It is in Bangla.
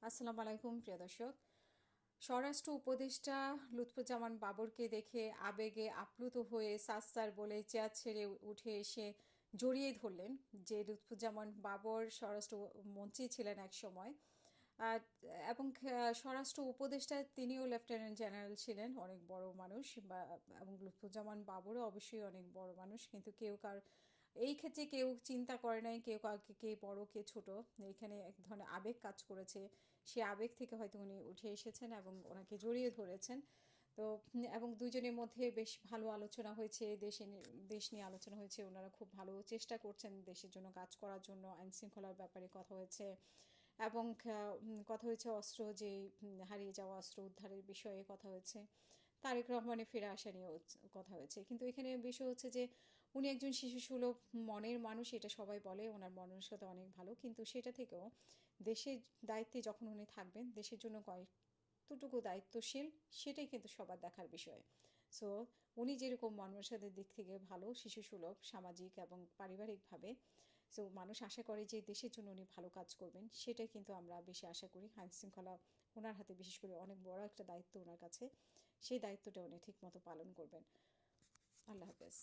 আসসালামু আলাইকুম প্রিয় দর্শক। স্বরাষ্ট্র উপদেষ্টা লুৎফুজ্জামান বাবরকে দেখে আবেগে আপ্লুত হয়ে স্যার বলে চেয়ার ছেড়ে উঠে এসে জড়িয়ে ধরলেন। যে লুৎফুজ্জামান বাবর স্বরাষ্ট্র মন্ত্রী ছিলেন এক সময়, আর এবং স্বরাষ্ট্র উপদেষ্টা তিনিও লেফটেন্যান্ট জেনারেল ছিলেন, অনেক বড় মানুষ এবং লুৎফুজ্জামান বাবরও অবশ্যই অনেক বড় মানুষ, কিন্তু এই ক্ষেত্রে কেউ চিন্তা করে নাই কেউ কাউকে কে বড় কে ছোট। এইখানে এক ধরনের আবেগ কাজ করেছে, সে আবেগ থেকে হয়তো উনি উঠে এসেছেন এবং ওনাকে জড়িয়ে ধরেছেন। তো এবং দুজনের মধ্যে বেশ ভালো আলোচনা হয়েছে, দেশ নিয়ে আলোচনা হয়েছে, ওনারা খুব ভালো চেষ্টা করছেন দেশের জন্য কাজ করার জন্য, আইন শৃঙ্খলার ব্যাপারে কথা হয়েছে এবং কথা হয়েছে অস্ত্র যে হারিয়ে যাওয়া অস্ত্র উদ্ধারের বিষয়ে কথা হয়েছে, তারেক রহমানের ফিরে আসা নিয়েও কথা হয়েছে। কিন্তু এখানে বিষয় হচ্ছে যে উনি একজন শিশুসুলভ মনের মানুষ, এটা সবাই বলে, ওনার মনের সাথে অনেক ভালো, কিন্তু সেটা থেকেও দেশের দায়িত্বে যখন উনি থাকবেন, দেশের জন্য কতটুকু দায়িত্বশীল সেটাই কিন্তু সবার দেখার বিষয়। সো উনি যেরকম মানুষের দিক থেকে ভালো, শিশুসুলভ, সামাজিক এবং পারিবারিকভাবে, সো মানুষ আশা করে যে দেশের জন্য উনি ভালো কাজ করবেন, সেটাই কিন্তু আমরা বেশি আশা করি। আইন শৃঙ্খলা ওনার হাতে বিশেষ করে অনেক বড় একটা দায়িত্ব ওনার কাছে, সেই দায়িত্বটা উনি ঠিক মতো পালন করবেন। আল্লাহ হাফেজ।